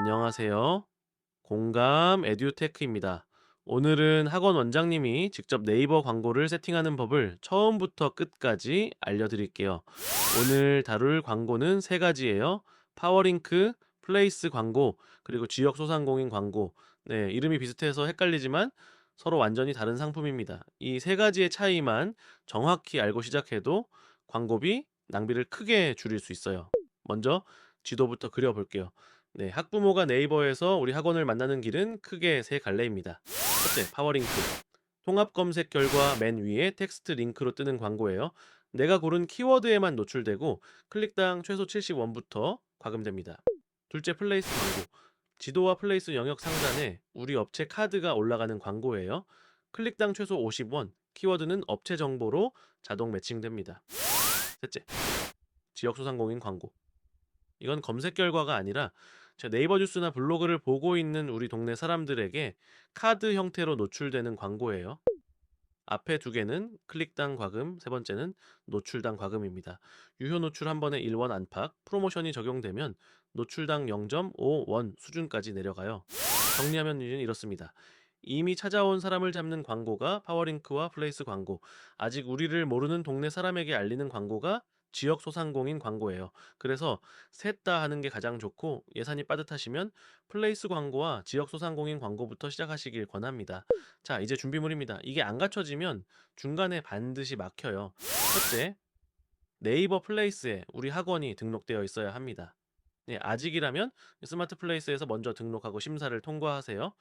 안녕하세요. 공감 에듀테크입니다. 오늘은 학원 원장님이 직접 네이버 광고를 세팅하는 법을 처음부터 끝까지 알려드릴게요. 오늘 다룰 광고는 세 가지예요. 파워링크, 플레이스 광고, 그리고 지역 소상공인 광고. 네, 이름이 비슷해서 헷갈리지만 서로 완전히 다른 상품입니다. 이 세 가지의 차이만 정확히 알고 시작해도 광고비, 낭비를 크게 줄일 수 있어요. 먼저 지도부터 그려볼게요. 네, 학부모가 네이버에서 우리 학원을 만나는 길은 크게 세 갈래입니다. 첫째, 파워링크. 통합 검색 결과 맨 위에 텍스트 링크로 뜨는 광고예요. 내가 고른 키워드에만 노출되고 클릭당 최소 70원부터 과금됩니다. 둘째, 플레이스 광고. 지도와 플레이스 영역 상단에 우리 업체 카드가 올라가는 광고예요. 클릭당 최소 50원, 키워드는 업체 정보로 자동 매칭됩니다. 셋째, 지역소상공인 광고. 이건 검색 결과가 아니라 제 네이버 뉴스나 블로그를 보고 있는 우리 동네 사람들에게 카드 형태로 노출되는 광고예요. 앞에 두 개는 클릭당 과금, 세 번째는 노출당 과금입니다. 유효 노출 한 번에 1원 안팎, 프로모션이 적용되면 노출당 0.5원 수준까지 내려가요. 정리하면 이렇습니다. 이미 찾아온 사람을 잡는 광고가 파워링크와 플레이스 광고, 아직 우리를 모르는 동네 사람에게 알리는 광고가 지역 소상공인 광고예요. 그래서 셋 다 하는 게 가장 좋고 예산이 빠듯하시면 플레이스 광고와 지역 소상공인 광고부터 시작하시길 권합니다. 자, 이제 준비물입니다. 이게 안 갖춰지면 중간에 반드시 막혀요. 첫째, 네이버 플레이스에 우리 학원이 등록되어 있어야 합니다. 네, 아직이라면 스마트 플레이스에서 먼저 등록하고 심사를 통과하세요.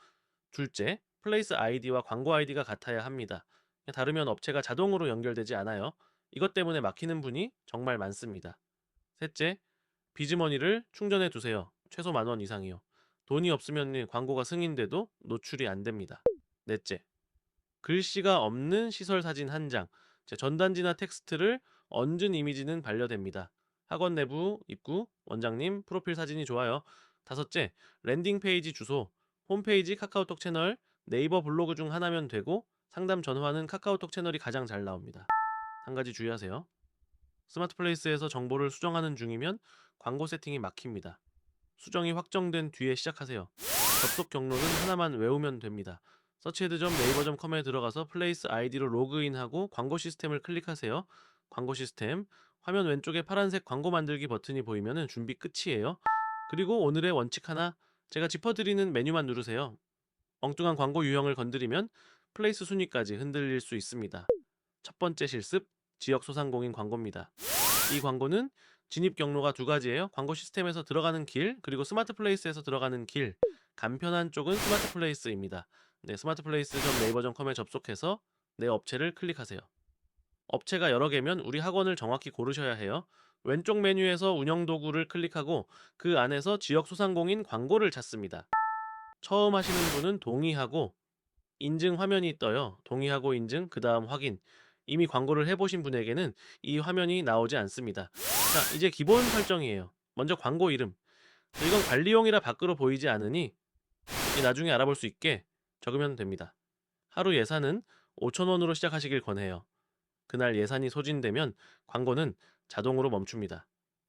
둘째, 플레이스 아이디와 광고 아이디가 같아야 합니다. 다르면 업체가 자동으로 연결되지 않아요. 이것 때문에 막히는 분이 정말 많습니다. 셋째, 비즈머니를 충전해 두세요. 최소 10,000원 이상이요. 돈이 없으면 광고가 승인돼도 노출이 안 됩니다. 넷째, 글씨가 없는 시설 사진 한 장, 전단지나 텍스트를 얹은 이미지는 반려됩니다. 학원 내부 입구, 원장님 프로필 사진이 좋아요. 다섯째, 랜딩 페이지 주소, 홈페이지 카카오톡 채널, 네이버 블로그 중 하나면 되고 상담 전화는 카카오톡 채널이 가장 잘 나옵니다. 한 가지 주의하세요. 스마트 플레이스에서 정보를 수정하는 중이면 광고 세팅이 막힙니다. 수정이 확정된 뒤에 시작하세요. 접속 경로는 하나만 외우면 됩니다. 서치헤드점 네이버점컴에 들어가서 플레이스 아이디로 로그인하고 광고 시스템을 클릭하세요. 광고 시스템, 화면 왼쪽에 파란색 광고 만들기 버튼이 보이면 준비 끝이에요. 그리고 오늘의 원칙 하나, 제가 짚어드리는 메뉴만 누르세요. 엉뚱한 광고 유형을 건드리면 플레이스 순위까지 흔들릴 수 있습니다. 첫 번째 실습, 지역 소상공인 광고입니다. 이 광고는 진입 경로가 두 가지예요. 광고 시스템에서 들어가는 길, 그리고 스마트 플레이스에서 들어가는 길. 간편한 쪽은 스마트 플레이스입니다. 네, 스마트 플레이스.네이버.com에 접속해서 내 업체를 클릭하세요. 업체가 여러 개면 우리 학원을 정확히 고르셔야 해요. 왼쪽 메뉴에서 운영 도구를 클릭하고 그 안에서 지역 소상공인 광고를 찾습니다. 처음 하시는 분은 동의하고 인증 화면이 떠요. 동의하고 인증, 그 다음 확인. 이미 광고를 해보신 분에게는 이 화면이 나오지 않습니다. 자, 이제 기본 설정이에요. 먼저 광고 이름. 이건 관리용이라 밖으로 보이지 않으니 나중에 알아볼 수 있게 적으면 됩니다. 하루 예산은 5,000원으로 시작하시길 권해요. 그날 예산이 소진되면 광고는 자동으로 멈춥니다.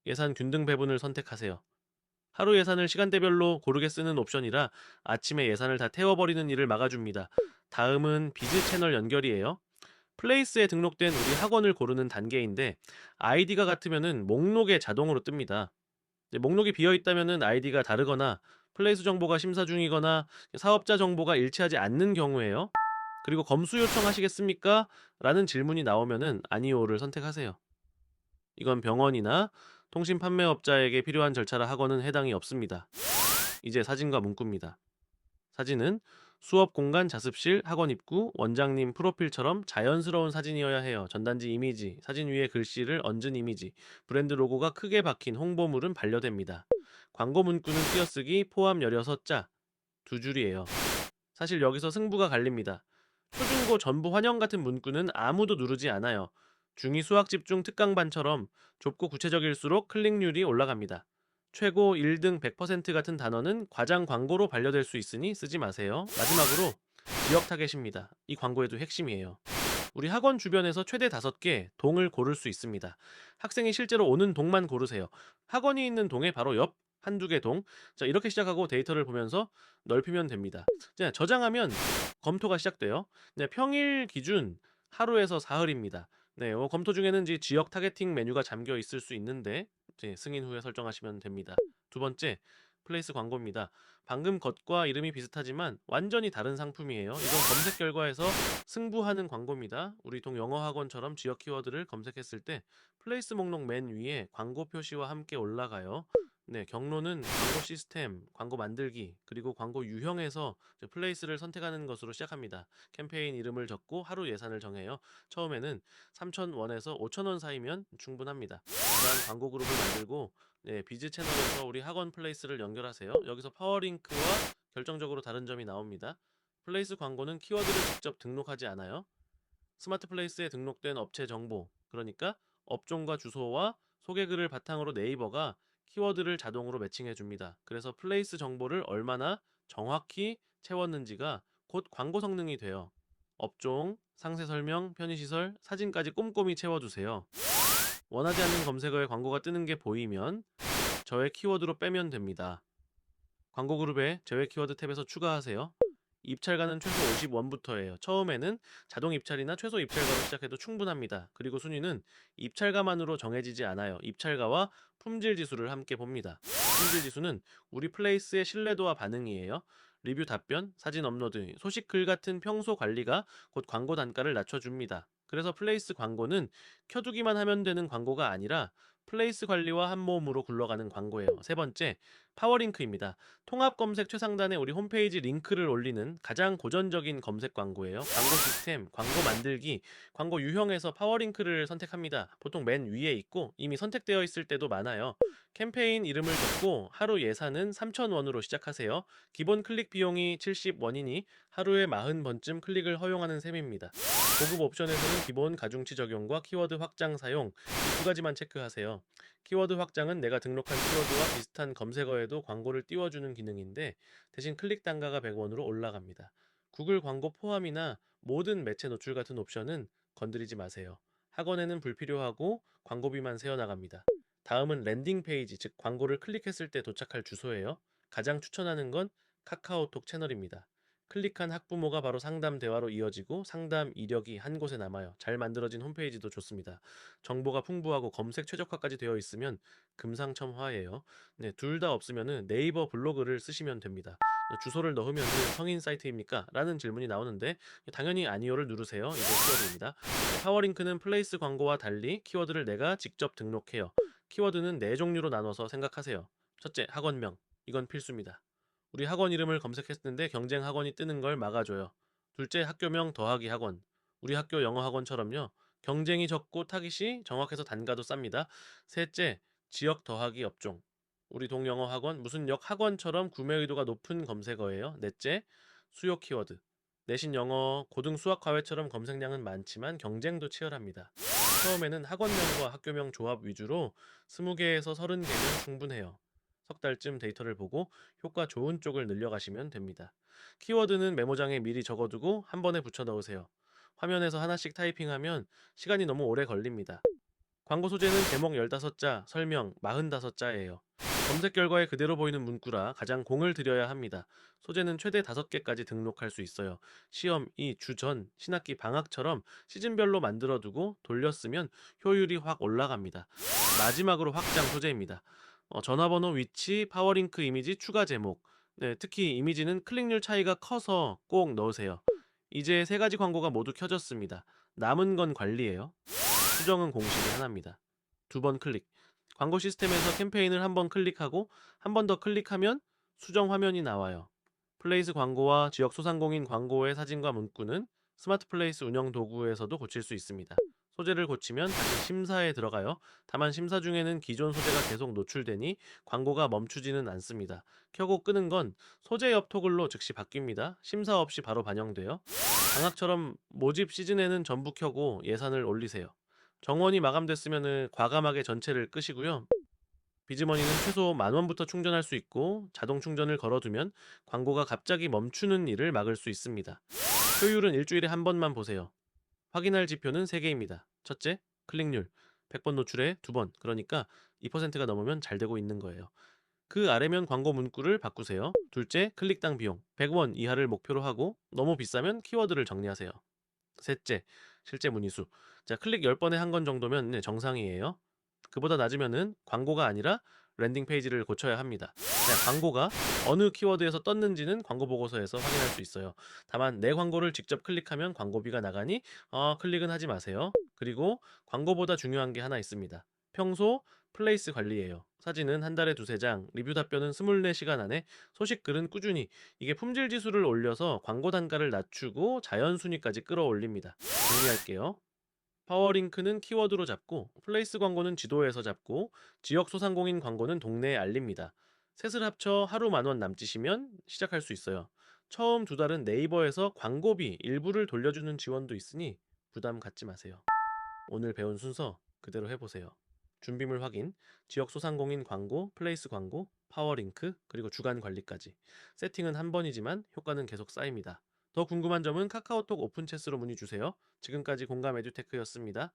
예산 균등 배분을 선택하세요. 하루 예산을 시간대별로 고르게 쓰는 옵션이라 아침에 예산을 다 태워버리는 일을 막아줍니다. 다음은 비즈 채널 연결이에요. 플레이스에 등록된 우리 학원을 고르는 단계인데 아이디가 같으면은 목록에 자동으로 뜹니다. 목록이 비어 있다면은 아이디가 다르거나 플레이스 정보가 심사 중이거나 사업자 정보가 일치하지 않는 경우에요. 그리고 검수 요청하시겠습니까? 라는 질문이 나오면은 아니오를 선택하세요. 이건 병원이나 통신 판매업자에게 필요한 절차라 학원은 해당이 없습니다. 이제 사진과 문구입니다. 사진은 수업 공간 자습실, 학원 입구, 원장님 프로필처럼 자연스러운 사진이어야 해요. 전단지 이미지, 사진 위에 글씨를 얹은 이미지, 브랜드 로고가 크게 박힌 홍보물은 반려됩니다. 광고 문구는 띄어쓰기, 포함 16자, 두 줄이에요. 사실 여기서 승부가 갈립니다. 초중고 전부 환영 같은 문구는 아무도 누르지 않아요. 중2 수학 집중 특강반처럼 좁고 구체적일수록 클릭률이 올라갑니다. 최고 1등 100% 같은 단어는 과장 광고로 반려될 수 있으니 쓰지 마세요. 마지막으로 지역 타겟입니다. 이 광고에도 핵심이에요. 우리 학원 주변에서 최대 5개 동을 고를 수 있습니다. 학생이 실제로 오는 동만 고르세요. 학원이 있는 동의 바로 옆 한두 개 동. 자, 이렇게 시작하고 데이터를 보면서 넓히면 됩니다. 자, 저장하면 검토가 시작돼요. 네, 평일 기준 하루에서 사흘입니다. 네, 검토 중에는 이제 지역 타겟팅 메뉴가 잠겨 있을 수 있는데 이제 승인 후에 설정하시면 됩니다. 두 번째, 플레이스 광고입니다. 방금 것과 이름이 비슷하지만 완전히 다른 상품이에요. 이건 검색 결과에서 승부하는 광고입니다. 우리 동 영어 학원처럼 지역 키워드를 검색했을 때 플레이스 목록 맨 위에 광고 표시와 함께 올라가요. 네, 경로는 광고 시스템, 광고 만들기, 그리고 광고 유형에서 이제 플레이스를 선택하는 것으로 시작합니다. 캠페인 이름을 적고 하루 예산을 정해요. 처음에는 3,000원에서 5,000원 사이면 충분합니다. 그다음 광고 그룹을 만들고 네, 비즈 채널에서 우리 학원 플레이스를 연결하세요. 여기서 파워링크와 결정적으로 다른 점이 나옵니다. 플레이스 광고는 키워드를 직접 등록하지 않아요. 스마트 플레이스에 등록된 업체 정보, 그러니까 업종과 주소와 소개글을 바탕으로 네이버가 키워드를 자동으로 매칭해 줍니다. 그래서 플레이스 정보를 얼마나 정확히 채웠는지가 곧 광고 성능이 돼요. 업종, 상세 설명, 편의시설, 사진까지 꼼꼼히 채워주세요. 원하지 않는 검색어에 광고가 뜨는 게 보이면 저의 키워드로 빼면 됩니다. 광고 그룹에 제외 키워드 탭에서 추가하세요. 입찰가는 최소 50원부터예요. 처음에는 자동 입찰이나 최소 입찰가로 시작해도 충분합니다. 그리고 순위는 입찰가만으로 정해지지 않아요. 입찰가와 품질 지수를 함께 봅니다. 품질 지수는 우리 플레이스의 신뢰도와 반응이에요. 리뷰 답변, 사진 업로드, 소식 글 같은 평소 관리가 곧 광고 단가를 낮춰줍니다. 그래서 플레이스 광고는 켜두기만 하면 되는 광고가 아니라 플레이스 관리와 한몸으로 굴러가는 광고예요. 세 번째, 파워링크입니다. 통합 검색 최상단에 우리 홈페이지 링크를 올리는 가장 고전적인 검색 광고예요. 광고 시스템, 광고 만들기, 광고 유형에서 파워링크를 선택합니다. 보통 맨 위에 있고 이미 선택되어 있을 때도 많아요. 캠페인 이름을 적고 하루 예산은 3,000원으로 시작하세요. 기본 클릭 비용이 70원이니 하루에 40번쯤 클릭을 허용하는 셈입니다. 고급 옵션에서는 기본 가중치 적용과 키워드 확장 사용 이 두 가지만 체크하세요. 키워드 확장은 내가 등록한 키워드와 비슷한 검색어에도 광고를 띄워주는 기능인데 대신 클릭 단가가 100원으로 올라갑니다. 구글 광고 포함이나 모든 매체 노출 같은 옵션은 건드리지 마세요. 학원에는 불필요하고 광고비만 새어나갑니다. 다음은 랜딩 페이지, 즉 광고를 클릭했을 때 도착할 주소예요. 가장 추천하는 건 카카오톡 채널입니다. 클릭한 학부모가 바로 상담 대화로 이어지고 상담 이력이 한 곳에 남아요. 잘 만들어진 홈페이지도 좋습니다. 정보가 풍부하고 검색 최적화까지 되어 있으면 금상첨화예요. 네, 둘 다 없으면은 네이버 블로그를 쓰시면 됩니다. 주소를 넣으면 성인 사이트입니까? 라는 질문이 나오는데 당연히 아니요를 누르세요. 이게 키워드입니다. 파워링크는 플레이스 광고와 달리 키워드를 내가 직접 등록해요. 키워드는 네 종류로 나눠서 생각하세요. 첫째, 학원명. 이건 필수입니다. 우리 학원 이름을 검색했는데 경쟁 학원이 뜨는 걸 막아줘요. 둘째, 학교명 더하기 학원. 우리 학교 영어 학원처럼요. 경쟁이 적고 타깃이 정확해서 단가도 쌉니다. 셋째, 지역 더하기 업종. 우리 동영어 학원, 무슨 역 학원처럼 구매 의도가 높은 검색어예요. 넷째, 수요 키워드. 내신 영어, 고등 수학 과외처럼 검색량은 많지만 경쟁도 치열합니다. 처음에는 학원명과 학교명 조합 위주로 20개에서 30개면 충분해요. 석 달쯤 데이터를 보고 효과 좋은 쪽을 늘려가시면 됩니다. 키워드는 메모장에 미리 적어두고 한 번에 붙여 넣으세요. 화면에서 하나씩 타이핑하면 시간이 너무 오래 걸립니다. 광고 소재는 제목 15자, 설명 45자예요. 검색 결과에 그대로 보이는 문구라 가장 공을 들여야 합니다. 소재는 최대 5개까지 등록할 수 있어요. 시험이 주전, 신학기 방학처럼 시즌별로 만들어두고 돌렸으면 효율이 확 올라갑니다. 마지막으로 확장 소재입니다. 전화번호, 위치, 파워링크 이미지, 추가 제목. 네, 특히 이미지는 클릭률 차이가 커서 꼭 넣으세요. 이제 세 가지 광고가 모두 켜졌습니다. 남은 건 관리예요. 수정은 공식이 하나입니다. 두 번 클릭. 광고 시스템에서 캠페인을 한 번 클릭하고 한 번 더 클릭하면 수정 화면이 나와요. 플레이스 광고와 지역 소상공인 광고의 사진과 문구는 스마트 플레이스 운영 도구에서도 고칠 수 있습니다. 소재를 고치면 다시 심사에 들어가요. 다만 심사 중에는 기존 소재가 계속 노출되니 광고가 멈추지는 않습니다. 켜고 끄는 건 소재 옆 토글로 즉시 바뀝니다. 심사 없이 바로 반영돼요. 방학처럼 모집 시즌에는 전부 켜고 예산을 올리세요. 정원이 마감됐으면 과감하게 전체를 끄시고요. 비즈머니는 최소 10,000원부터 충전할 수 있고 자동 충전을 걸어두면 광고가 갑자기 멈추는 일을 막을 수 있습니다. 효율은 일주일에 한 번만 보세요. 확인할 지표는 3개입니다. 첫째, 클릭률. 100번 노출에 2번, 그러니까 2%가 넘으면 잘 되고 있는 거예요. 그 아래면 광고 문구를 바꾸세요. 둘째, 클릭당 비용 100원 이하를 목표로 하고 너무 비싸면 키워드를 정리하세요. 셋째, 실제 문의수. 자, 클릭 10번에 한 건 정도면 네, 정상이에요. 그보다 낮으면은 광고가 아니라 랜딩 페이지를 고쳐야 합니다. 자, 광고가 어느 키워드에서 떴는지는 광고 보고서에서 확인할 수 있어요. 다만 내 광고를 직접 클릭하면 광고비가 나가니 클릭은 하지 마세요. 그리고 광고보다 중요한 게 하나 있습니다. 평소 플레이스 관리예요. 사진은 한 달에 두세 장, 리뷰 답변은 24시간 안에, 소식 글은 꾸준히. 이게 품질 지수를 올려서 광고 단가를 낮추고 자연 순위까지 끌어올립니다. 정리할게요. 파워링크는 키워드로 잡고, 플레이스 광고는 지도에서 잡고, 지역 소상공인 광고는 동네에 알립니다. 셋을 합쳐 하루 10,000원 남짓이면 시작할 수 있어요. 처음 두 달은 네이버에서 광고비 일부를 돌려주는 지원도 있으니 부담 갖지 마세요. 오늘 배운 순서 그대로 해보세요. 준비물 확인, 지역 소상공인 광고, 플레이스 광고, 파워링크, 그리고 주간 관리까지. 세팅은 한 번이지만 효과는 계속 쌓입니다. 더 궁금한 점은 카카오톡 오픈 채스로 문의 주세요. 지금까지 공감 에듀테크였습니다.